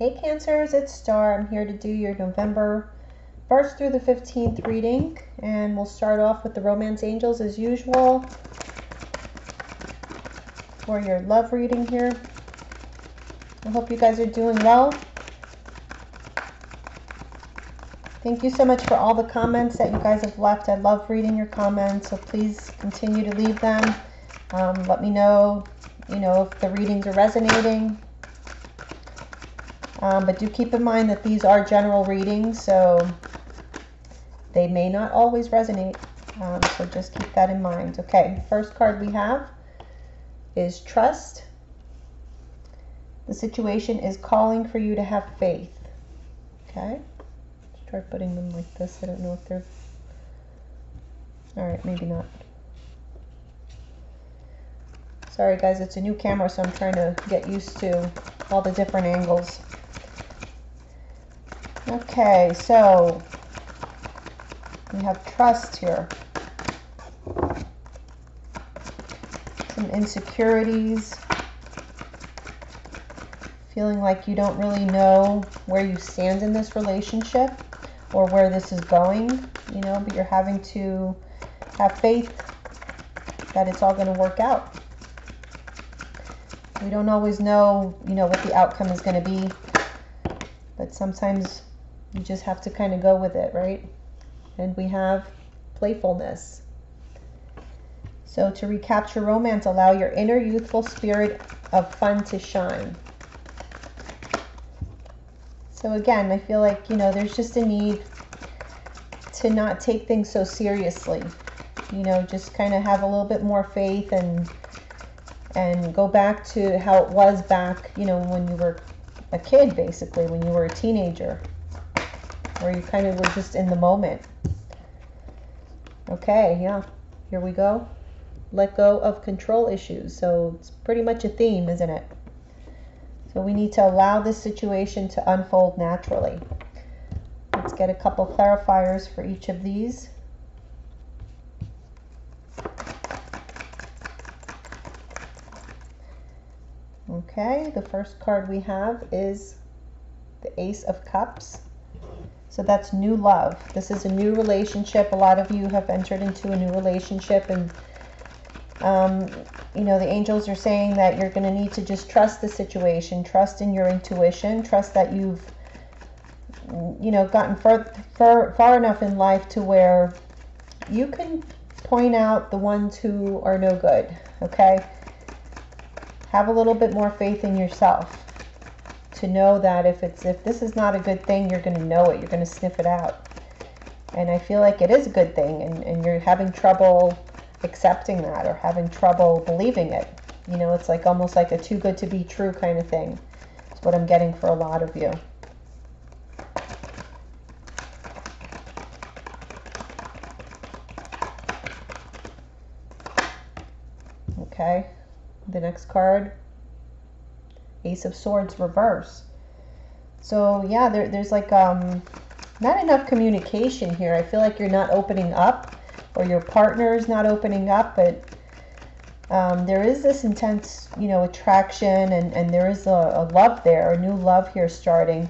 Hey Cancers, it's Star. I'm here to do your November 1st through the 15th reading, and we'll start off with the Romance Angels as usual for your love reading here. I hope you guys are doing well. Thank you so much for all the comments that you guys have left. I love reading your comments, so please continue to leave them. Let me know, if the readings are resonating. But do keep in mind that these are general readings, so they may not always resonate. So just keep that in mind. Okay, first card we have is Trust. The situation is calling for you to have faith. Okay, let's try putting them like this. I don't know if they're... Alright, maybe not. Sorry guys, it's a new camera, so I'm trying to get used to all the different angles. Okay, so we have trust here. Some insecurities. Feeling like you don't really know where you stand in this relationship or where this is going, but you're having to have faith that it's all going to work out. We don't always know, what the outcome is going to be, but sometimes you just have to kind of go with it, right? And we have playfulness. So to recapture romance, allow your inner youthful spirit of fun to shine. So again, I feel like, there's just a need to not take things so seriously. Just kind of have a little bit more faith and go back to how it was back, when you were a kid, basically, when you were a teenager, where you kind of were just in the moment. Okay, yeah, here we go. Let go of control issues. So it's pretty much a theme, isn't it? So we need to allow this situation to unfold naturally. Let's get a couple clarifiers for each of these. Okay, the first card we have is the Ace of Cups. So that's new love. This is a new relationship. A lot of you have entered into a new relationship, and the angels are saying that you're going to need to just trust the situation, trust in your intuition, trust that you've gotten far enough in life to where you can point out the ones who are no good. Okay, have a little bit more faith in yourself to know that if this is not a good thing, you're going to know it, you're going to sniff it out. And I feel like it is a good thing, and you're having trouble accepting that, or having trouble believing it. It's like almost like a too good to be true kind of thing. It's what I'm getting for a lot of you. Okay, the next card, Ace of Swords reverse. So yeah, there's like not enough communication here. I feel like you're not opening up, or your partner is not opening up, but there is this intense, attraction, and there is a love there, a new love here starting,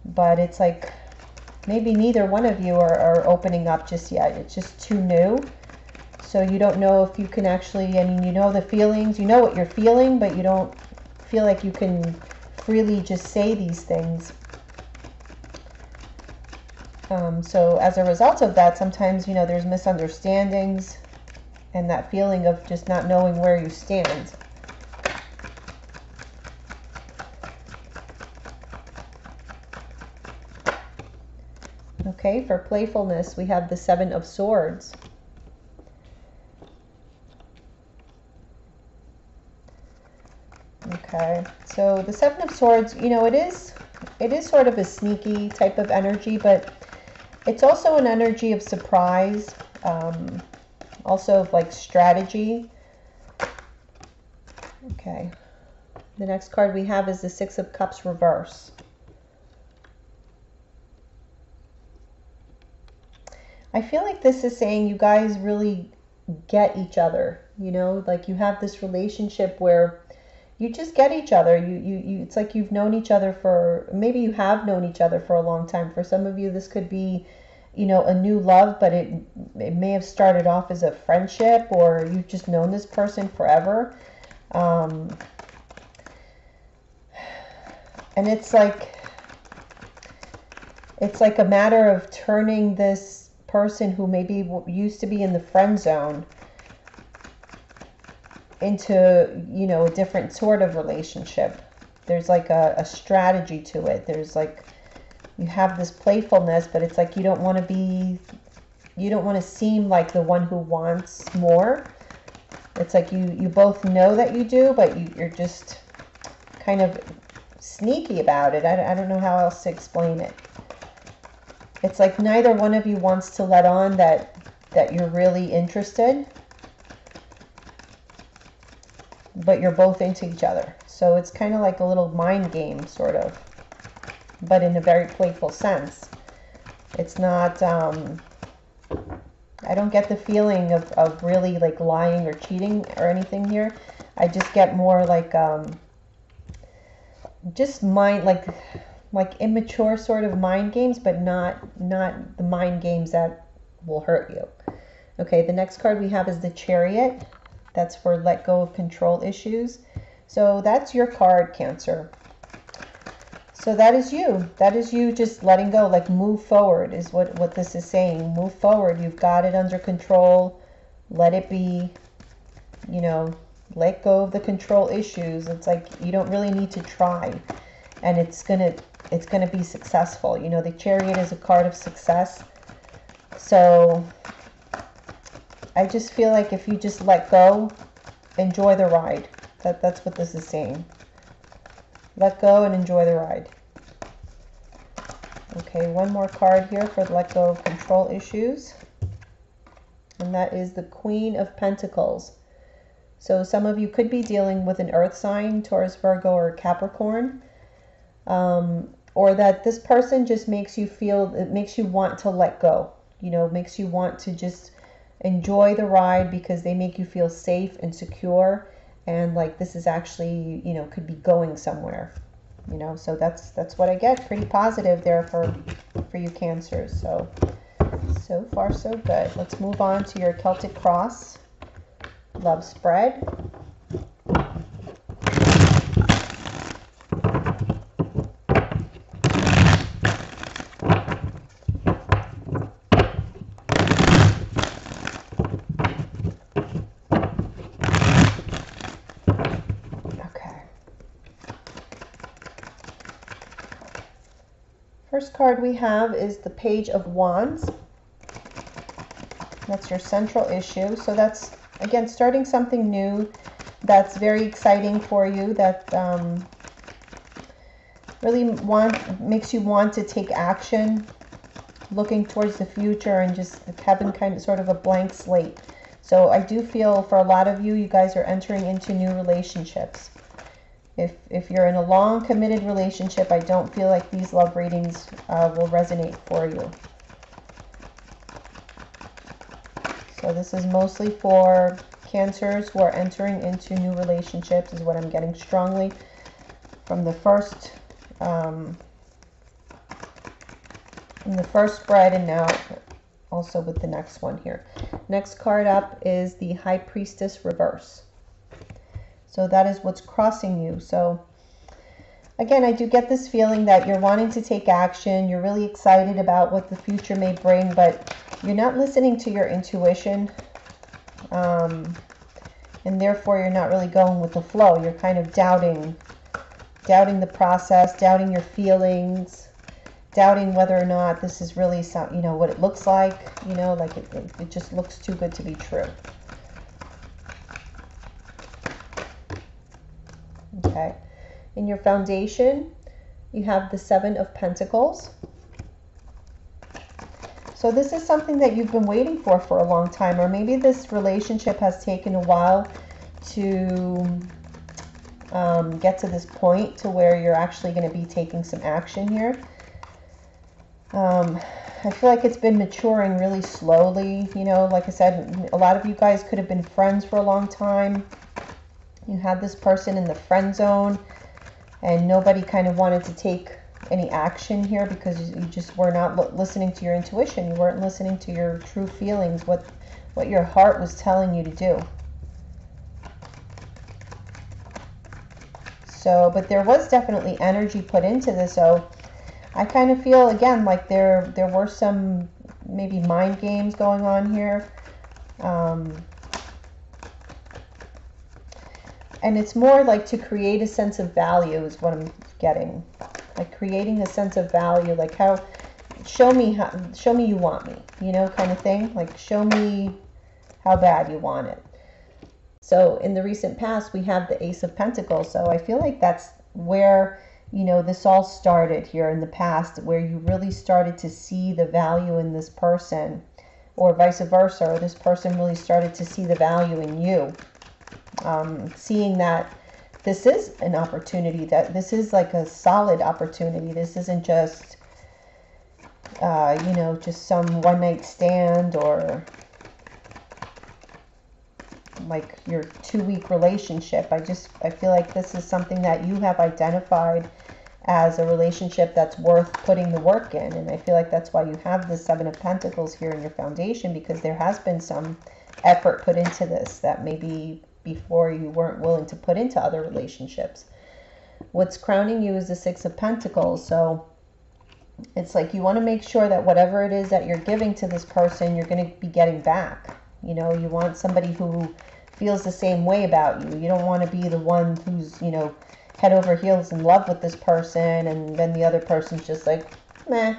but it's like maybe neither one of you are opening up just yet. It's just too new. So you don't know if you can actually, you know the feelings, you know what you're feeling, but you don't feel like you can freely just say these things. So as a result of that, sometimes, there's misunderstandings and that feeling of just not knowing where you stand. Okay, for playfulness, we have the Seven of Swords. Okay, so the Seven of Swords, it is sort of a sneaky type of energy, but it's also an energy of surprise, also of like strategy. Okay, the next card we have is the Six of Cups reverse. I feel like this is saying you guys really get each other, like you have this relationship where you just get each other. It's like you've known each other for, maybe you have known each other for a long time. For some of you, this could be, a new love, but it may have started off as a friendship, or you've just known this person forever. And it's like a matter of turning this person who maybe used to be in the friend zone into, a different sort of relationship. There's like a strategy to it. There's like, you have this playfulness, but it's like you don't want to seem like the one who wants more. It's like you both know that you do, but you're just kind of sneaky about it. I don't know how else to explain it. It's like neither one of you wants to let on that you're really interested, but you're both into each other. So it's kind of like a little mind game, sort of, but in a very playful sense. It's not, I don't get the feeling of really like lying or cheating or anything here. I just get more like, just like immature sort of mind games, but not the mind games that will hurt you. Okay, the next card we have is the Chariot. That's for let go of control issues. So that's your card, Cancer. So that is you. That is you just letting go, like move forward is what this is saying. Move forward. You've got it under control. Let it be, let go of the control issues. It's like you don't really need to try, and it's gonna be successful. The Chariot is a card of success. So I just feel like if you just let go, enjoy the ride. That's what this is saying. Let go and enjoy the ride. Okay, one more card here for let go of control issues. And that is the Queen of Pentacles. So some of you could be dealing with an earth sign, Taurus, Virgo, or Capricorn. Or that this person just makes you feel, it makes you want to let go. Makes you want to just enjoy the ride because they make you feel safe and secure. And like this is actually, could be going somewhere. So that's what I get. Pretty positive there for you Cancers. So far so good. Let's move on to your Celtic Cross love spread. First card we have is the Page of Wands. That's your central issue. So that's, again, starting something new that's very exciting for you, that really makes you want to take action, looking towards the future and just having kind of sort of a blank slate. So I do feel for a lot of you, you guys are entering into new relationships. If you're in a long committed relationship, I don't feel like these love readings will resonate for you. So this is mostly for Cancers who are entering into new relationships, is what I'm getting strongly from the first spread, and now also with the next one here. Next card up is the High Priestess reverse. So that is what's crossing you. So again, I do get this feeling that you're wanting to take action. You're really excited about what the future may bring, but you're not listening to your intuition. And therefore you're not really going with the flow. You're kind of doubting the process, doubting your feelings, doubting whether or not this is really what it looks like, like it just looks too good to be true. Okay, in your foundation, you have the Seven of Pentacles. So this is something that you've been waiting for a long time, or maybe this relationship has taken a while to get to this point to where you're actually going to be taking some action here. I feel like it's been maturing really slowly. Like I said, a lot of you guys could have been friends for a long time. You had this person in the friend zone and nobody kind of wanted to take any action here because you just were not listening to your intuition. You weren't listening to your true feelings, what your heart was telling you to do. So, but there was definitely energy put into this. So I kind of feel, again, like there were some maybe mind games going on here. And it's more like to create a sense of value is what I'm getting. Like creating a sense of value, like how, show me you want me, you know, kind of thing. Like show me how bad you want it. So in the recent past, we have the Ace of Pentacles. So I feel like that's where, you know, this all started here in the past, where you really started to see the value in this person, or vice versa, or this person really started to see the value in you. Seeing that this is an opportunity, that this is like a solid opportunity. This isn't just, you know, just some one-night stand or like your 2-week relationship. I feel like this is something that you have identified as a relationship that's worth putting the work in. And I feel like that's why you have the Seven of Pentacles here in your foundation, because there has been some effort put into this that maybe before you weren't willing to put into other relationships. What's crowning you is the Six of Pentacles. So it's like you want to make sure that whatever it is that you're giving to this person, you're going to be getting back. You know, you want somebody who feels the same way about you. You don't want to be the one who's, you know, head over heels in love with this person and then the other person's just like, meh.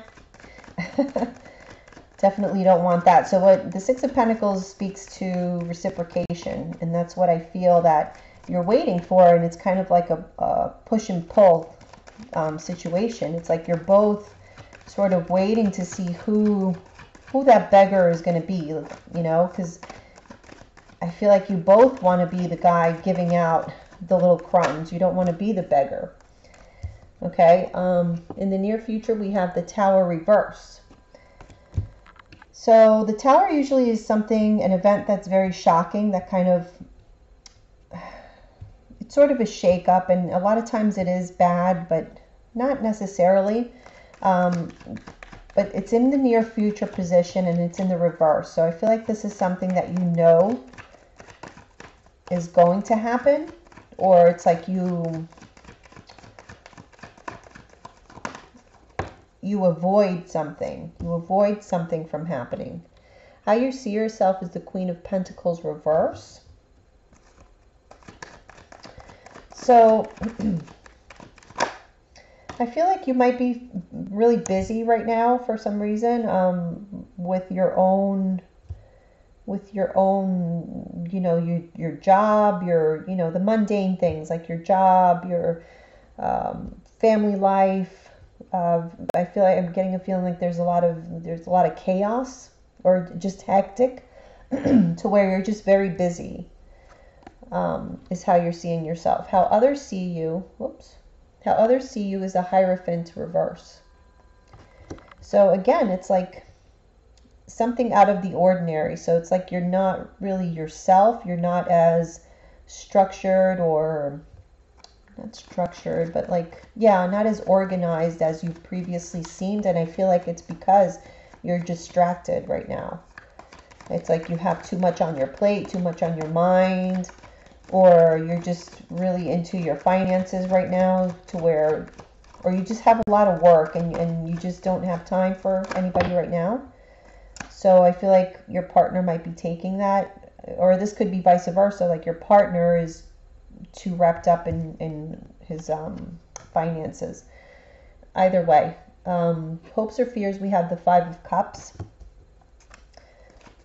Definitely don't want that. So what the Six of Pentacles speaks to reciprocation, and that's what I feel that you're waiting for, and it's kind of like a push and pull situation. It's like you're both sort of waiting to see who that beggar is going to be, you know, because I feel like you both want to be the guy giving out the little crumbs. You don't want to be the beggar. Okay, in the near future, we have the Tower reverse. So the Tower usually is something, an event that's very shocking, that kind of, it's sort of a shake-up, and a lot of times it is bad, but not necessarily. But it's in the near future position and it's in the reverse. So I feel like this is something that you know is going to happen, or it's like you avoid something. You avoid something from happening. How you see yourself is the Queen of Pentacles reverse. So I feel like you might be really busy right now for some reason, with your own, you know, your job, you know, the mundane things like your job, your family life. I feel like I'm getting a feeling like there's a lot of chaos or just hectic to where you're just very busy, is how you're seeing yourself. How others see you, how others see you is a Hierophant reverse. So again, it's like something out of the ordinary. So it's like you're not really yourself. You're not as structured, or not structured, but like, yeah, not as organized as you previously seemed. And I feel like it's because you're distracted right now. It's like you have too much on your plate, too much on your mind, or you're just really into your finances right now to where, or you just have a lot of work and you just don't have time for anybody right now. So I feel like your partner might be taking that, or this could be vice versa, like your partner is too wrapped up in his finances. Either way, hopes or fears, we have the Five of Cups.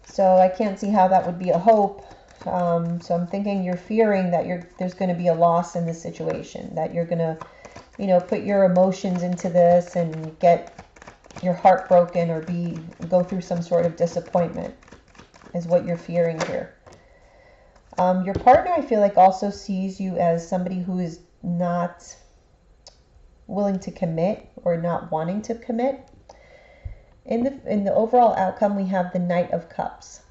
So I can't see how that would be a hope. So I'm thinking you're fearing that there's going to be a loss in this situation, that you're going to, you know, put your emotions into this and get your heart broken or go through some sort of disappointment, is what you're fearing here. Your partner, I feel like, also sees you as somebody who is not willing to commit or not wanting to commit. In the overall outcome, we have the Knight of Cups.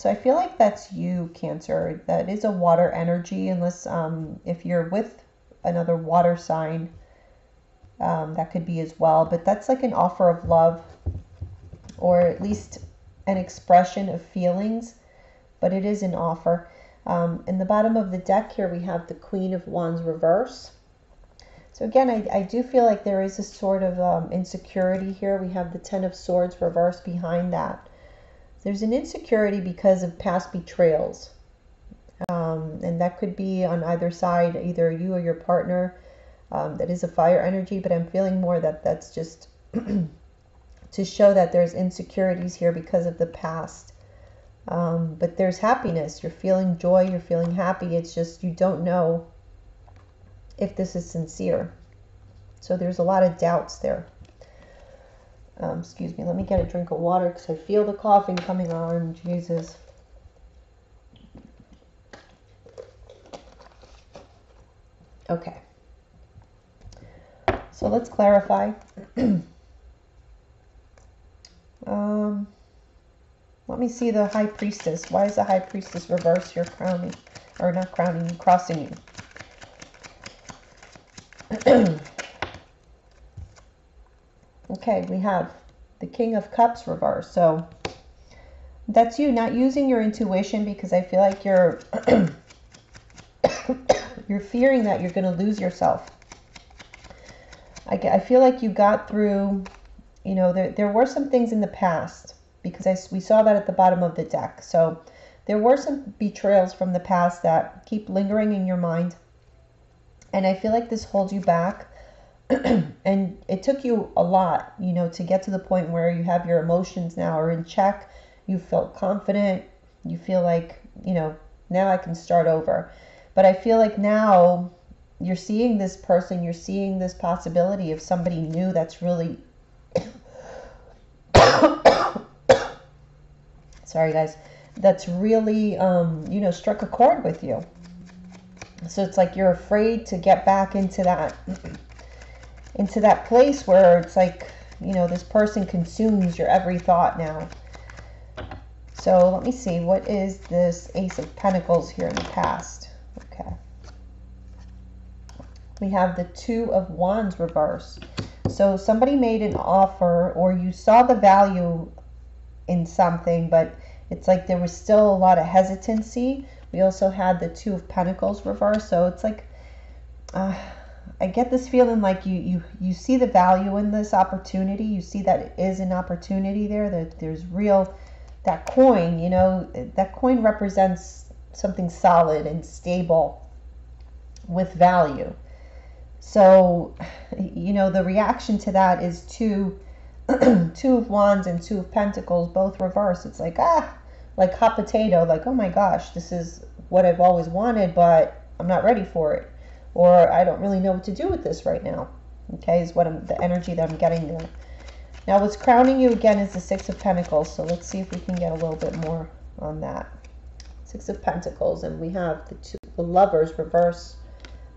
So I feel like that's you, Cancer. That is a water energy, unless if you're with another water sign, that could be as well. But that's like an offer of love, or at least an expression of feelings, but it is an offer. In the bottom of the deck here, we have the Queen of Wands reverse. So again, I do feel like there is a sort of insecurity here. We have the Ten of Swords reverse behind that. There's an insecurity because of past betrayals. And that could be on either side, either you or your partner. That is a fire energy, but I'm feeling more that that's just to show that there's insecurities here because of the past. But there's happiness. You're feeling joy. You're feeling happy. It's just you don't know if this is sincere. So there's a lot of doubts there. Excuse me. Let me get a drink of water because I feel the coughing coming on. Jesus. Okay. So let's clarify. Let me see the High Priestess. Why is the High Priestess reverse? You're crowning, or not crowning, crossing you. Okay, we have the King of Cups reverse. So that's you not using your intuition, because I feel like you're you're fearing that you're going to lose yourself. I feel like you got through, you know, there were some things in the past, because we saw that at the bottom of the deck. So there were some betrayals from the past that keep lingering in your mind. And I feel like this holds you back. And it took you a lot, you know, to get to the point where you have your emotions now are in check. You feel confident. You feel like, you know, now I can start over. But I feel like now you're seeing this person, you're seeing this possibility of somebody new that's really sorry guys, that's really you know, struck a chord with you. So it's like you're afraid to get back into that place where it's like, you know, this person consumes your every thought now. So let me see, what is this Ace of Pentacles here in the past? Okay. We have the Two of Wands reverse. So somebody made an offer, or you saw the value in something, but it's like there was still a lot of hesitancy. We also had the Two of Pentacles reverse. So it's like, I get this feeling like you see the value in this opportunity. You see that it is an opportunity there, that there's real, that coin, you know, that coin represents something solid and stable with value. So, you know, the reaction to that is Two of Wands and Two of Pentacles, both reversed. It's like, like hot potato, like, oh my gosh, this is what I've always wanted, but I'm not ready for it. Or I don't really know what to do with this right now. Okay, is what the energy that I'm getting there. Now what's crowning you again is the Six of Pentacles. So let's see if we can get a little bit more on that. Six of Pentacles, and we have the Lovers reverse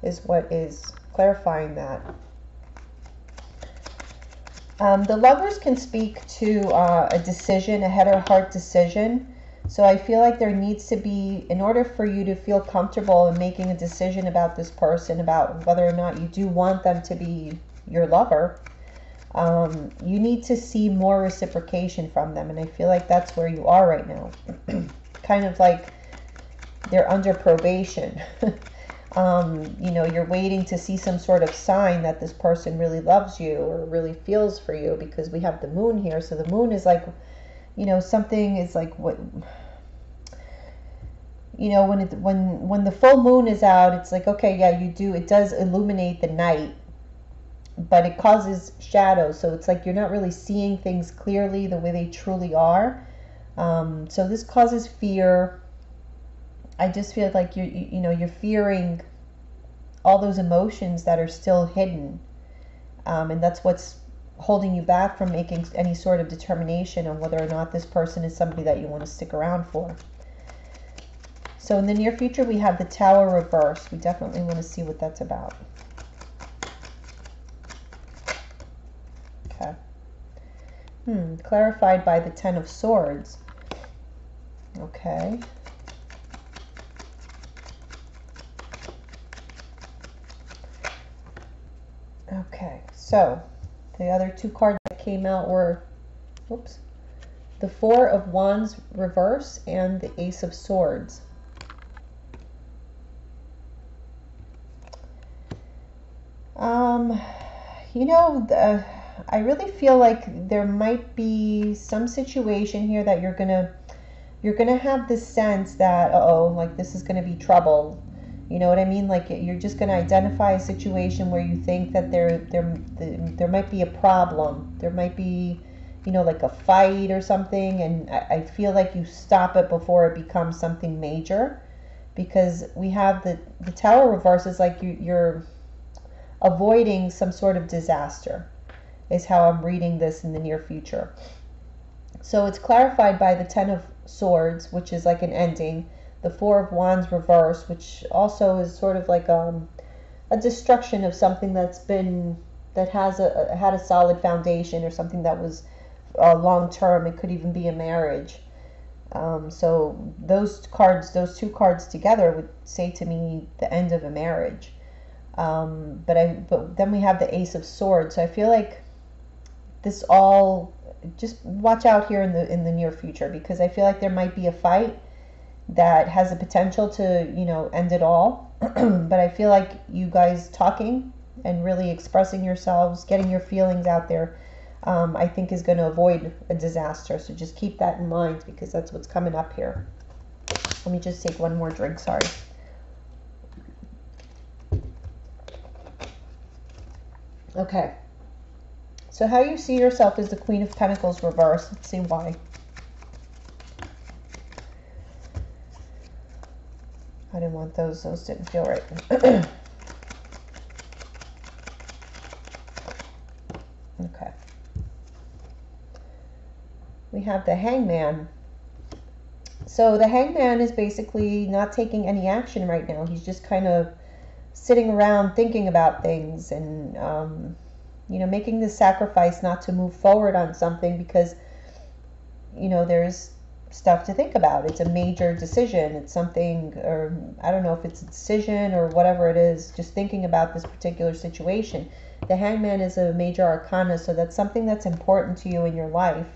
is what is clarifying that. The Lovers can speak to a decision, a head or heart decision. So I feel like there needs to be, in order for you to feel comfortable in making a decision about this person, about whether or not you do want them to be your lover, you need to see more reciprocation from them. And I feel like that's where you are right now. Kind of like they're under probation. You know, you're waiting to see some sort of sign that this person really loves you or really feels for you, because we have the Moon here. So the Moon is like, you know, something is like what, you know, when the full moon is out, it's like, okay, yeah, it does illuminate the night, but it causes shadows. So it's like you're not really seeing things clearly the way they truly are. So this causes fear. I just feel like you know, you're fearing all those emotions that are still hidden. And that's what's holding you back from making any sort of determination on whether or not this person is somebody that you want to stick around for. So in the near future, we have the Tower reverse. We definitely want to see what that's about. Okay. Clarified by the Ten of Swords. Okay. Okay, so the other two cards that came out were, oops, the Four of Wands reverse and the Ace of Swords. You know, I really feel like there might be some situation here that you're gonna have this sense that, uh-oh, like this is gonna be trouble. You know what I mean? Like you're just gonna identify a situation where you think that there might be a problem. There might be, you know, like a fight or something, and I feel like you stop it before it becomes something major, because we have the Tower reverse is like you're avoiding some sort of disaster, is how I'm reading this in the near future. So it's clarified by the Ten of Swords, which is like an ending, the Four of Wands reverse, which also is sort of like a destruction of something that has had a solid foundation, or something that was long term. It could even be a marriage. So those two cards together would say to me the end of a marriage. But then we have the Ace of Swords. So I feel like this all, just watch out here in the near future, because I feel like there might be a fight that has the potential to, you know, end it all. But I feel like you guys talking and really expressing yourselves, getting your feelings out there, I think is going to avoid a disaster. So just keep that in mind, because that's what's coming up here. Let me just take one more drink, sorry. Okay. So how you see yourself is the Queen of Pentacles reverse. Let's see why. I didn't want those. Those didn't feel right. Okay. We have the Hangman. So the Hangman is basically not taking any action right now. He's just kind of sitting around thinking about things, and you know, making the sacrifice not to move forward on something because, you know, there's stuff to think about. It's a major decision. It's something, or I don't know if it's a decision or whatever it is, just thinking about this particular situation. The Hangman is a major arcana, so that's something that's important to you in your life.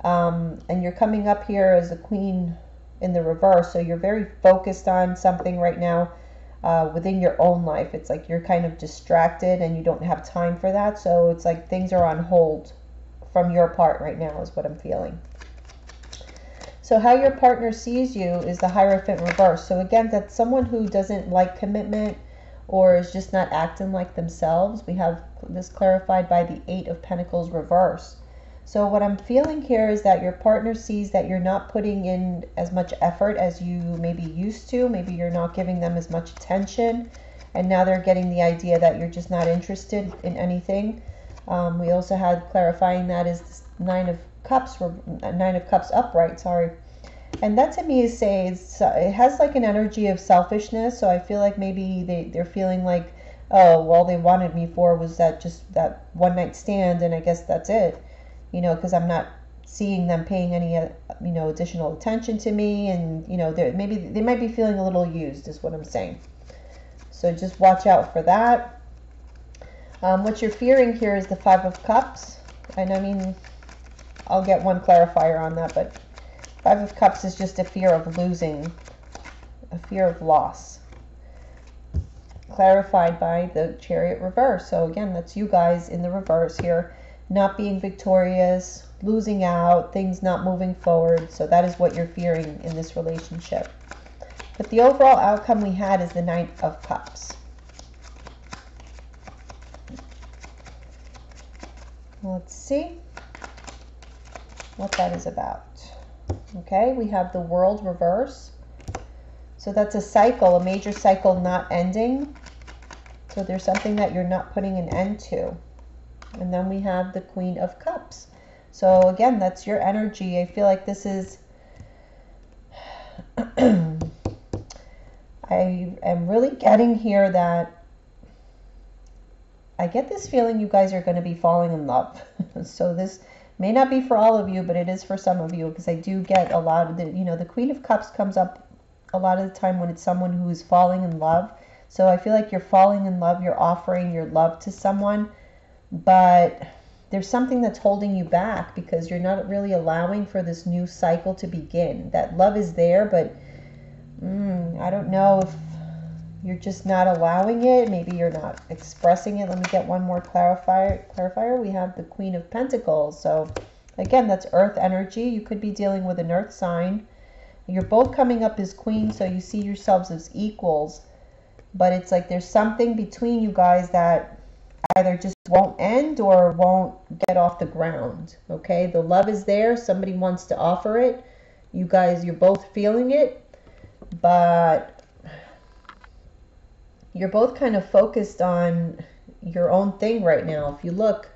And you're coming up here as a Queen in the reverse, so you're very focused on something right now. Within your own life, it's like you're kind of distracted and you don't have time for that. So it's like things are on hold from your part right now, is what I'm feeling. So how your partner sees you is the Hierophant reverse. So again, that's someone who doesn't like commitment or is just not acting like themselves. We have this clarified by the Eight of Pentacles reverse. So what I'm feeling here is that your partner sees that you're not putting in as much effort as you maybe used to. Maybe you're not giving them as much attention, and now they're getting the idea that you're just not interested in anything. We also had clarifying that is this Nine of Cups upright, sorry. And that to me is saying it has like an energy of selfishness. So I feel like maybe they're feeling like, oh, all they wanted me for was just that one night stand, and I guess that's it. You know, because I'm not seeing them paying any, you know, additional attention to me, and you know, maybe they might be feeling a little used, is what I'm saying. So just watch out for that. What you're fearing here is the Five of Cups, and I mean, I'll get one clarifier on that, but Five of Cups is just a fear of losing, a fear of loss, clarified by the Chariot reverse. So again, that's you guys in the reverse here. Not being victorious, losing out, things not moving forward. So that is what you're fearing in this relationship. But the overall outcome we had is the Knight of Cups. Let's see what that is about. Okay, we have the World reverse. So that's a cycle, a major cycle not ending. So there's something that you're not putting an end to. And then we have the Queen of Cups. So again, that's your energy. I feel like this is, I am really getting here that I get this feeling you guys are going to be falling in love. So this May not be for all of you, but it is for some of you, because I do get a lot of the, the Queen of Cups comes up a lot of the time when it's someone who is falling in love. So I feel like you're falling in love, you're offering your love to someone, but there's something that's holding you back because you're not really allowing for this new cycle to begin. That love is there, but I don't know if you're just not allowing it. Maybe you're not expressing it. Let me get one more clarifier. We have the Queen of Pentacles. So again, that's earth energy. You could be dealing with an earth sign. You're both coming up as queens, so you see yourselves as equals. But it's like there's something between you guys that either just won't end or won't get off the ground. Okay, the love is there. Somebody wants to offer it. You guys, you're both feeling it, but you're both kind of focused on your own thing right now. If you look,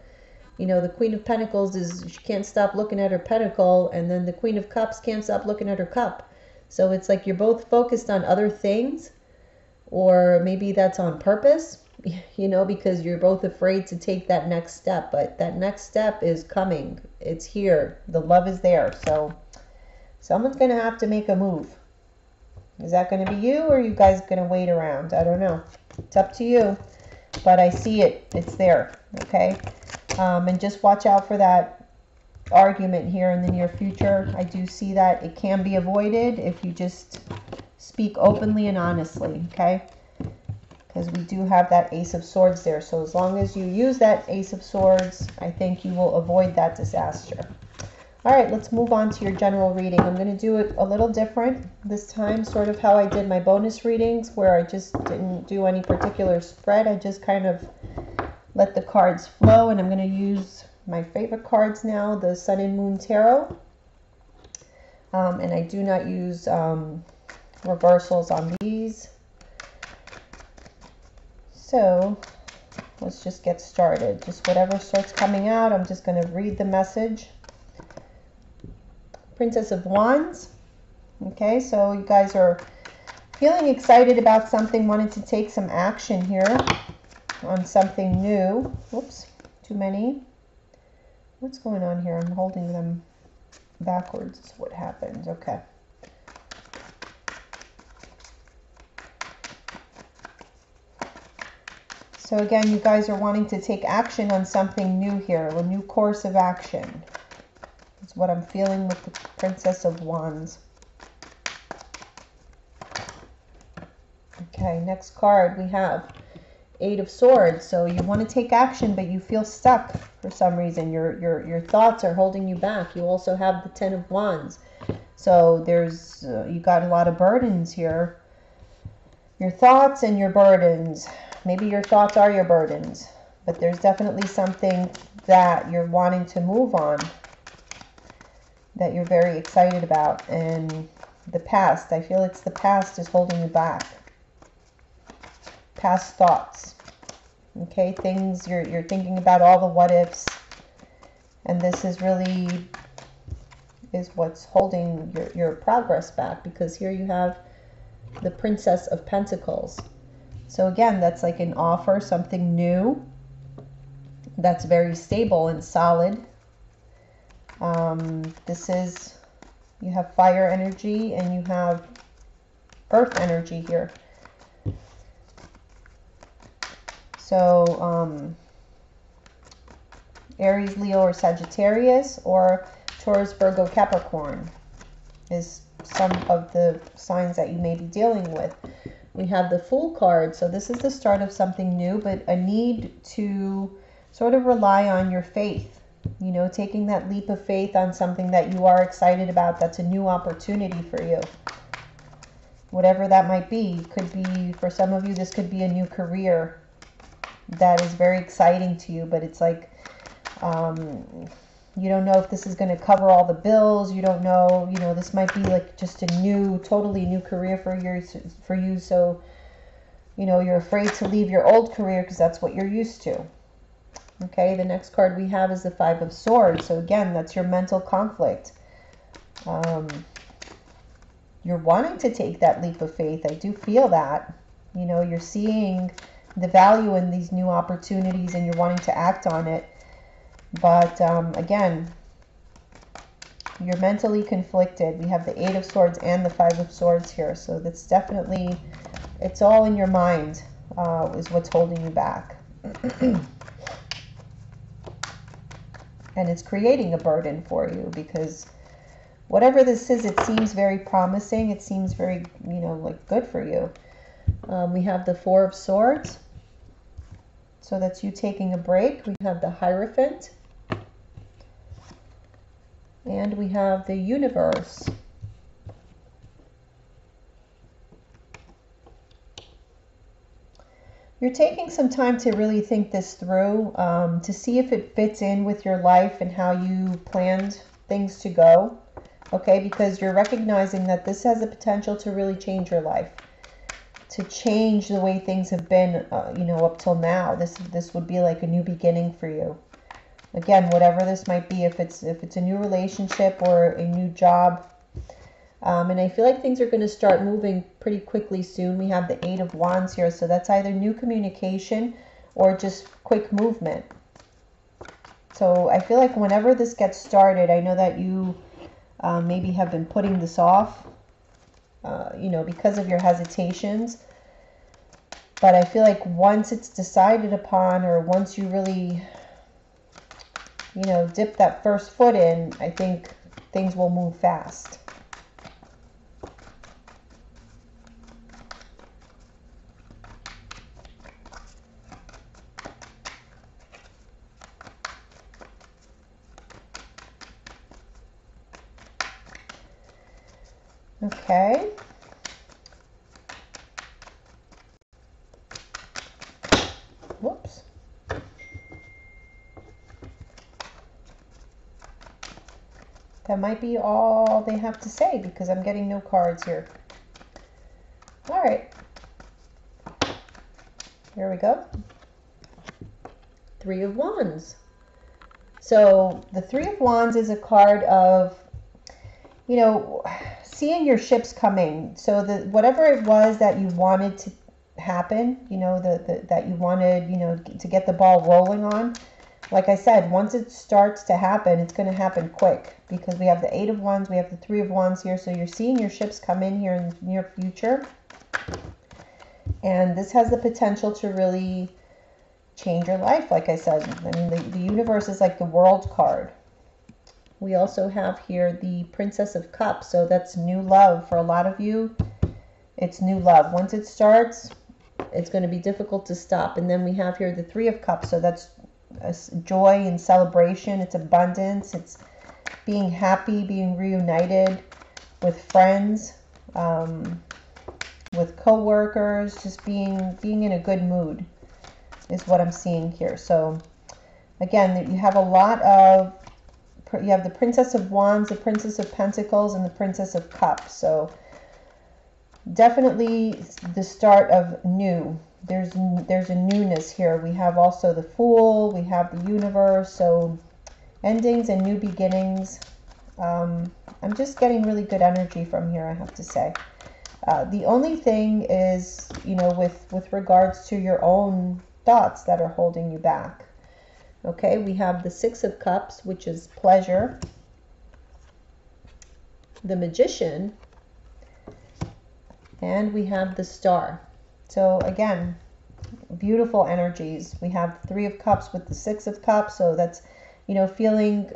the Queen of Pentacles she can't stop looking at her pentacle, and then the Queen of Cups can't stop looking at her cup. So it's like you're both focused on other things, or maybe that's on purpose, because you're both afraid to take that next step. But that next step is coming. It's here. The love is there. So someone's going to have to make a move. Is that going to be you, or are you guys going to wait around? I don't know. It's up to you. But I see it. It's there. Okay? And just watch out for that argument here in the near future. I do see that it can be avoided if you just speak openly and honestly. Okay? Because we do have that Ace of Swords there. So as long as you use that Ace of Swords, I think you will avoid that disaster. All right, let's move on to your general reading. I'm going to do it a little different this time, sort of how I did my bonus readings, where I just didn't do any particular spread. I just kind of let the cards flow, and I'm going to use my favorite cards now, the Sun and Moon Tarot. And I do not use reversals on these. So let's just get started. Just whatever starts coming out, I'm just going to read the message. Princess of Wands. Okay, so you guys are feeling excited about something, wanting to take some action here on something new. Whoops, too many. What's going on here? I'm holding them backwards is what happened. Okay. So again, you guys are wanting to take action on something new here, a new course of action. That's what I'm feeling with the Princess of Wands. Okay, next card we have Eight of Swords. So you want to take action, but you feel stuck for some reason. Your thoughts are holding you back. You also have the Ten of Wands. So there's you got a lot of burdens here. Your thoughts and your burdens. Maybe your thoughts are your burdens, but there's definitely something that you're wanting to move on, that you're very excited about. And the past, I feel it's the past is holding you back. Past thoughts. Okay, things you're thinking about, all the what ifs. And this is really is what's holding your progress back, because here you have the Princess of Pentacles. So again, that's like an offer, something new that's very stable and solid. This is, you have fire energy and you have earth energy here. So Aries, Leo, or Sagittarius, or Taurus, Virgo, Capricorn is some of the signs that you may be dealing with. We have the Fool card. So this is the start of something new, but a need to sort of rely on your faith. You know, taking that leap of faith on something that you are excited about, that's a new opportunity for you. Whatever that might be. Could be, for some of you, this could be a new career that is very exciting to you, but it's like you don't know if this is going to cover all the bills. You don't know, you know, this might be like just a new, totally new career for you. So, you know, you're afraid to leave your old career because that's what you're used to. Okay, the next card we have is the Five of Swords. So again, that's your mental conflict. You're wanting to take that leap of faith. I do feel that. You know, you're seeing the value in these new opportunities and you're wanting to act on it. But again, You're mentally conflicted. We have the Eight of Swords and the Five of Swords here. So that's definitely, it's all in your mind is what's holding you back. And it's creating a burden for you because whatever this is, it seems very promising. It seems very, you know, like good for you. We have the Four of Swords. So that's you taking a break. We have the Hierophant. And we have the Universe. You're taking some time to really think this through, to see if it fits in with your life and how you planned things to go. Okay, because you're recognizing that this has the potential to really change your life, to change the way things have been, you know, up till now. This would be like a new beginning for you. Again, whatever this might be, if it's a new relationship or a new job. And I feel like things are going to start moving pretty quickly soon. We have the Eight of Wands here, so that's either new communication or just quick movement. So I feel like whenever this gets started, I know that you maybe have been putting this off, you know, because of your hesitations. But I feel like once it's decided upon, or once you really, you know, dip that first foot in, I think things will move fast. Okay. Whoops. That might be all they have to say because I'm getting no cards here. All right. Here we go. Three of Wands. So the Three of Wands is a card of, you know, seeing your ships coming. So the whatever it was that you wanted to happen, you know, that you wanted, you know, to get the ball rolling on. Like I said, once it starts to happen, it's going to happen quick because we have the Eight of Wands, we have the Three of Wands here. So you're seeing your ships come in here in the near future. And this has the potential to really change your life, like I said. I mean, the universe is like the World card. We also have here the Princess of Cups. So that's new love for a lot of you. It's new love. Once it starts, it's going to be difficult to stop. And then we have here the Three of Cups. So that's joy and celebration. It's abundance. It's being happy, being reunited with friends, with co-workers, just being in a good mood is what I'm seeing here. So again, you have a lot of, you have the Princess of Wands, the Princess of Pentacles, and the Princess of Cups. So definitely the start of new. There's a newness here. We have also the Fool, we have the Universe, so endings and new beginnings. I'm just getting really good energy from here, I have to say. The only thing is, you know, with regards to your own thoughts that are holding you back. Okay, we have the Six of Cups, which is pleasure. The Magician. And we have the Star. So again, beautiful energies. We have Three of Cups with the Six of Cups. So that's, you know, feeling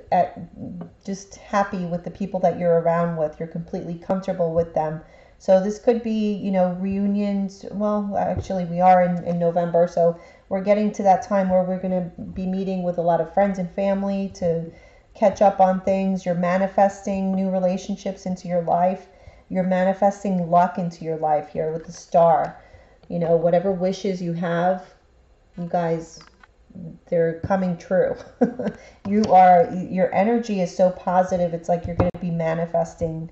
just happy with the people that you're around with. You're completely comfortable with them. So this could be, you know, reunions. Well, actually we are in November. So we're getting to that time where we're going to be meeting with a lot of friends and family to catch up on things. You're manifesting new relationships into your life. You're manifesting luck into your life here with the Star. You know, whatever wishes you have, you guys, they're coming true. Your energy is so positive. It's like you're going to be manifesting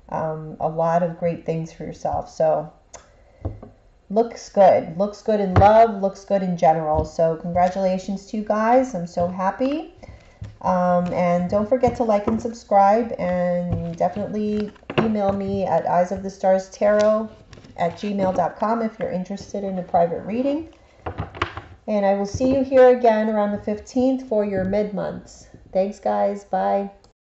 a lot of great things for yourself. So looks good. Looks good in love. Looks good in general. So congratulations to you guys. I'm so happy. And don't forget to like and subscribe, and definitely email me at eyesofthestarstarot@gmail.com if you're interested in a private reading. And I will see you here again around the 15th for your mid-months. Thanks, guys. Bye.